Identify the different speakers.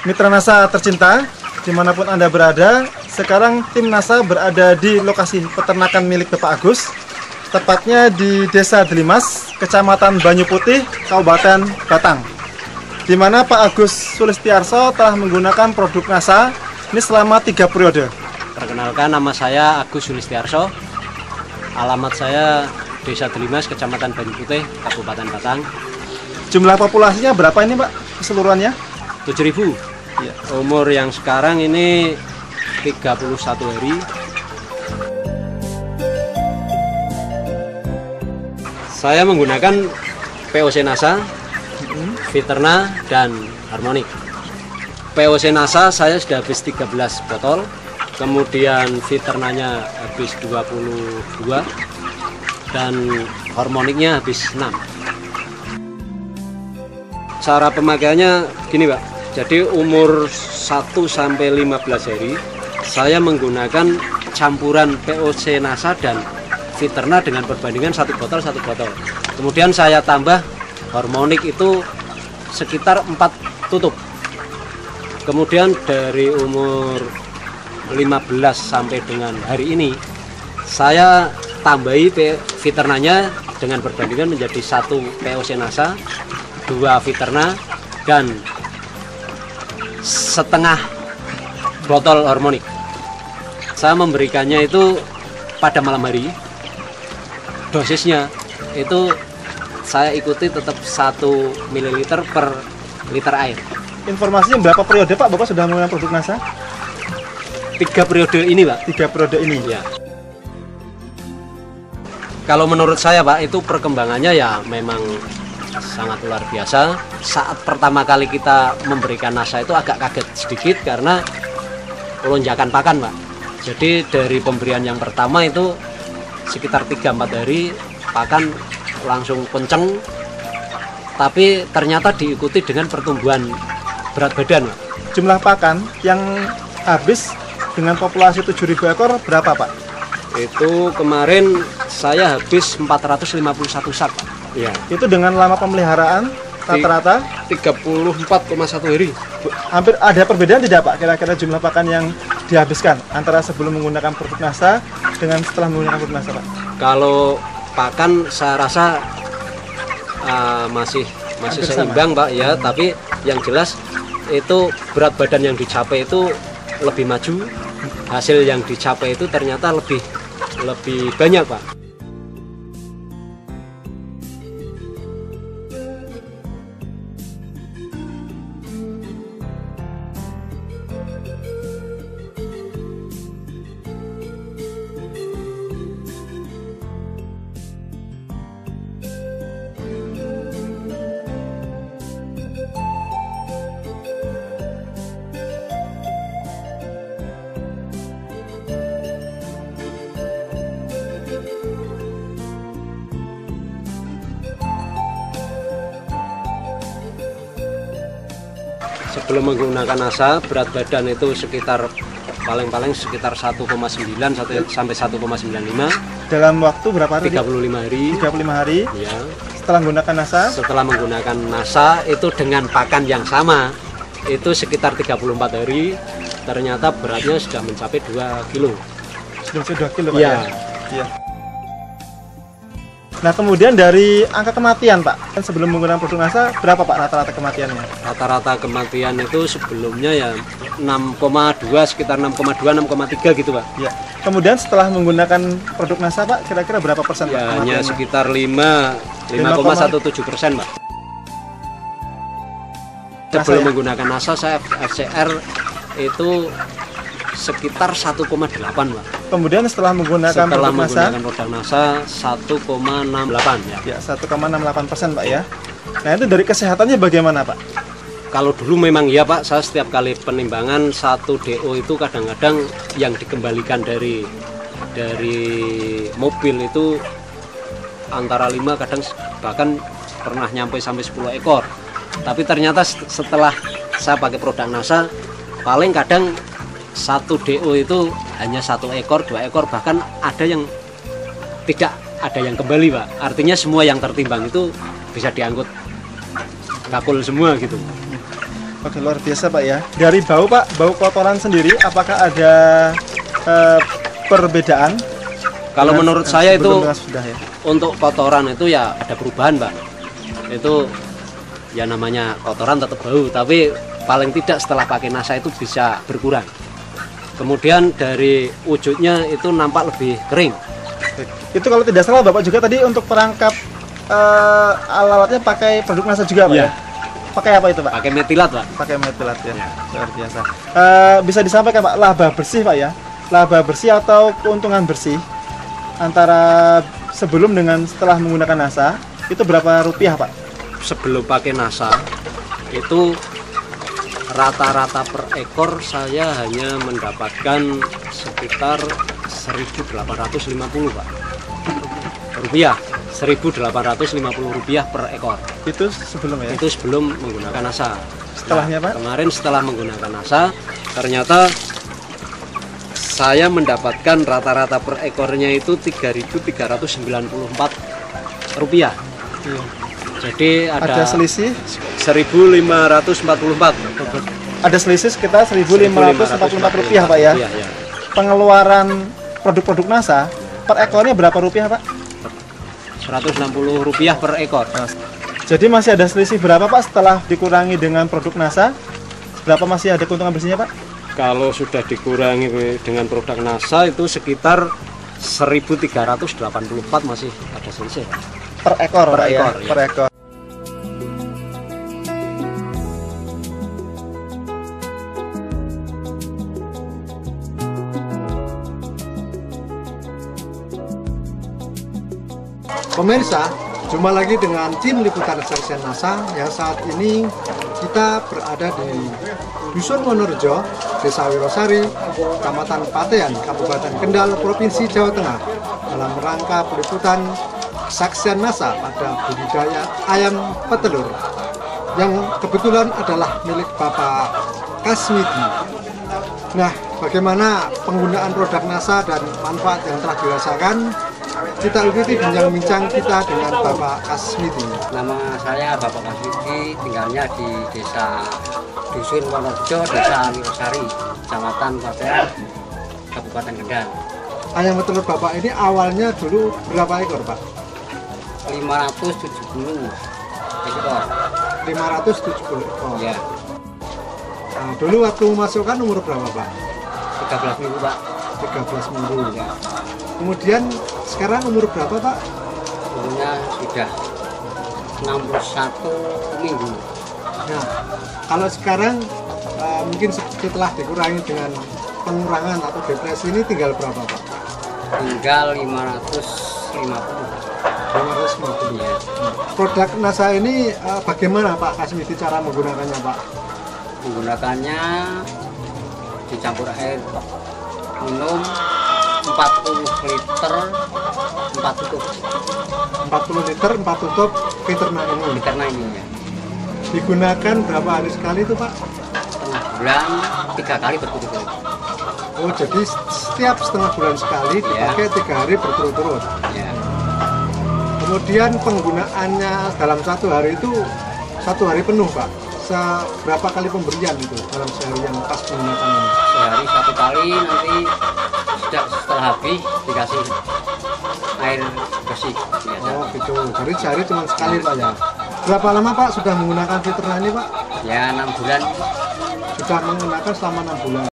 Speaker 1: Mitra NASA tercinta, dimanapun Anda berada, sekarang tim NASA berada di lokasi peternakan milik Bapak Agus, tepatnya di Desa Delimas, Kecamatan Banyu Putih, Kabupaten Batang, di mana Pak Agus Sulistiarso telah menggunakan produk NASA ini selama 3 periode.
Speaker 2: Perkenalkan, nama saya Agus Sulistiarso, alamat saya Desa Delimas, Kecamatan Banyu Putih, Kabupaten Batang.
Speaker 1: Jumlah populasinya berapa ini Pak keseluruhannya?
Speaker 2: 7.000.
Speaker 1: Ya.
Speaker 2: Umur yang sekarang ini 31 hari. Saya menggunakan POC NASA, Viterna, dan Harmonic. POC NASA saya sudah habis 13 botol, kemudian Viternanya habis 22, dan Harmonicnya habis 6. Cara pemakaiannya gini Pak, jadi umur 1 sampai 15 hari saya menggunakan campuran POC NASA dan Viterna dengan perbandingan 1 botol. Kemudian saya tambah Harmonic itu sekitar 4 tutup. Kemudian dari umur 15 sampai dengan hari ini saya tambahi Viternanya dengan perbandingan menjadi 1 POC NASA, 2 Viterna, dan setengah botol Harmonic. Saya memberikannya itu pada malam hari. Dosisnya itu saya ikuti tetap 1 ml per liter air.
Speaker 1: Informasinya berapa periode Pak Bapak sudah menggunakan produk NASA?
Speaker 2: 3 periode ini Pak.
Speaker 1: 3 periode ini
Speaker 2: Ya. Kalau menurut saya Pak, itu perkembangannya ya memang sangat luar biasa. Saat pertama kali kita memberikan NASA itu agak kaget sedikit karena lonjakan pakan Pak. Jadi dari pemberian yang pertama itu sekitar 3-4 hari pakan langsung kenceng, tapi ternyata diikuti dengan pertumbuhan berat badan Pak.
Speaker 1: Jumlah pakan yang habis dengan populasi 7.000 ekor berapa Pak?
Speaker 2: Itu kemarin saya habis 451 sak Pak.
Speaker 1: Ya. Itu dengan lama pemeliharaan rata-rata
Speaker 2: 34,1 hari.
Speaker 1: Hampir ada perbedaan tidak Pak kira-kira jumlah pakan yang dihabiskan antara sebelum menggunakan produk NASA dengan setelah menggunakan produk NASA Pak?
Speaker 2: Kalau pakan saya rasa masih seimbang Pak ya, tapi yang jelas itu berat badan yang dicapai itu lebih maju, hasil yang dicapai itu ternyata lebih banyak Pak. Sebelum menggunakan NASA, berat badan itu sekitar paling sekitar 1,9 sampai 1,95.
Speaker 1: Dalam waktu berapa hari?
Speaker 2: 35 hari.
Speaker 1: 35 hari.
Speaker 2: Ya.
Speaker 1: Setelah menggunakan NASA?
Speaker 2: Setelah menggunakan NASA itu dengan pakan yang sama, itu sekitar 34 hari, ternyata beratnya sudah mencapai 2 kilo.
Speaker 1: Sudah 2 kilo Pak
Speaker 2: ya?
Speaker 1: Iya. Nah kemudian dari angka kematian Pak, kan sebelum menggunakan produk NASA berapa Pak rata-rata kematiannya?
Speaker 2: Rata-rata kematian itu sebelumnya ya 6,2, sekitar 6,2, 6,3 gitu Pak.
Speaker 1: Ya. Kemudian setelah menggunakan produk NASA Pak, kira-kira berapa persen Pak?
Speaker 2: Ya hanya sekitar 5,17% Pak. Sebelum menggunakan NASA saya FCR itu sekitar 1,8 Pak.
Speaker 1: Kemudian setelah menggunakan produk
Speaker 2: NASA 1,68 ya.
Speaker 1: Ya 1,68% Pak ya. Nah itu dari kesehatannya bagaimana Pak?
Speaker 2: Kalau dulu memang ya Pak, saya setiap kali penimbangan 1 DO itu kadang-kadang yang dikembalikan dari mobil itu antara 5, kadang bahkan pernah nyampe sampai 10 ekor. Tapi ternyata setelah saya pakai produk NASA, paling kadang 1 DO itu hanya 1 ekor, 2 ekor, bahkan ada yang tidak ada yang kembali Pak. Artinya semua yang tertimbang itu bisa diangkut bakul semua gitu.
Speaker 1: Oke, luar biasa Pak ya. Dari bau Pak, bau kotoran sendiri, apakah ada perbedaan?
Speaker 2: Kalau menurut saya itu
Speaker 1: sebelum dengan sudah ya.
Speaker 2: untuk kotoran itu ya ada perubahan, Pak. Itu ya namanya kotoran tetap bau, tapi paling tidak setelah pakai NASA itu bisa berkurang. Kemudian dari wujudnya itu nampak lebih kering.
Speaker 1: Itu kalau tidak salah Bapak juga tadi untuk perangkap alat-alatnya pakai produk NASA juga Pak
Speaker 2: Iya.
Speaker 1: ya? Pakai apa itu Pak?
Speaker 2: Pakai metilat, Pak.
Speaker 1: Pakai metilat ya,
Speaker 2: Ya.
Speaker 1: luar biasa. Bisa disampaikan Pak, laba bersih Pak ya? Laba bersih atau keuntungan bersih antara sebelum dengan setelah menggunakan NASA itu berapa rupiah Pak?
Speaker 2: Sebelum pakai NASA itu rata-rata per ekor saya hanya mendapatkan sekitar 1.850 Pak rupiah, 1.850 rupiah per ekor.
Speaker 1: Itu sebelum ya?
Speaker 2: Itu sebelum menggunakan NASA.
Speaker 1: Setelahnya Pak?
Speaker 2: Kemarin setelah menggunakan NASA ternyata saya mendapatkan rata-rata per ekornya itu 3.394 rupiah.
Speaker 1: Iya.
Speaker 2: Jadi
Speaker 1: Ada selisih?
Speaker 2: 1.544.
Speaker 1: Ada selisih sekitar 1.544 rupiah Pak ya?
Speaker 2: Iya, iya.
Speaker 1: Pengeluaran produk-produk NASA per ekornya berapa rupiah Pak?
Speaker 2: 160 rupiah per ekor.
Speaker 1: Jadi masih ada selisih berapa Pak setelah dikurangi dengan produk NASA? Berapa masih ada keuntungan bersihnya Pak?
Speaker 2: Kalau sudah dikurangi dengan produk NASA itu sekitar 1.384 masih ada selisih.
Speaker 1: Per ekor
Speaker 2: Per
Speaker 1: Pak ya?
Speaker 2: ekor, ya.
Speaker 1: Per ekor.
Speaker 3: Pemirsa, jumpa lagi dengan tim liputan Stasiun NASA yang saat ini kita berada di Dusun Wonorejo, Desa Wirosari, Kecamatan Patean, Kabupaten Kendal, Provinsi Jawa Tengah, dalam rangka peliputan kesaksian NASA pada budidaya ayam petelur yang kebetulan adalah milik Bapak Kasmidi. Nah, bagaimana penggunaan produk NASA dan manfaat yang telah dirasakan? Kita ikuti bincang-bincang kita dengan Bapak Kasmidi.
Speaker 4: Nama saya Bapak Kasmidi, tinggalnya di Desa Dusun Wonorejo, Desa Wirosari, Kecamatan Patean, Kabupaten Kendal.
Speaker 3: Ayam petelur Bapak ini awalnya dulu berapa ekor Pak?
Speaker 4: 570 ekor.
Speaker 3: 570 ekor.
Speaker 4: Ya,
Speaker 3: Nah, dulu waktu memasukkan umur berapa Pak?
Speaker 4: 13 minggu Pak.
Speaker 3: 13 minggu.
Speaker 4: Ya,
Speaker 3: Kemudian sekarang umur berapa Pak?
Speaker 4: umurnya sudah 61 minggu.
Speaker 3: Nah, kalau sekarang mungkin setelah dikurangi dengan pengurangan atau depresi ini tinggal berapa Pak?
Speaker 4: Tinggal 550.
Speaker 3: 550.
Speaker 4: Ya,
Speaker 3: Produk NASA ini bagaimana Pak Kasmidi cara menggunakannya Pak?
Speaker 4: menggunakannya dicampur air minum 40 liter 4 tutup
Speaker 3: 40 liter 4 tutup Peternak ini.
Speaker 4: karena ini ya.
Speaker 3: Digunakan berapa hari sekali itu Pak?
Speaker 4: Setengah bulan 3 kali berturut-turut.
Speaker 3: Oh, jadi setiap setengah bulan sekali dipakai 3 hari berturut-turut.
Speaker 4: Ya,
Speaker 3: Kemudian penggunaannya dalam 1 hari itu 1 hari penuh Pak. Berapa kali pemberian itu dalam sehari yang pas menggunakan ini?
Speaker 4: sehari 1 kali, nanti setelah habis dikasih air bersih biasa.
Speaker 3: Oh gitu, jadi sehari cuma sekali Pak ya. Berapa lama Pak sudah menggunakan Peternak ini Pak?
Speaker 4: Ya 6 bulan.
Speaker 3: Sudah menggunakan selama 6 bulan.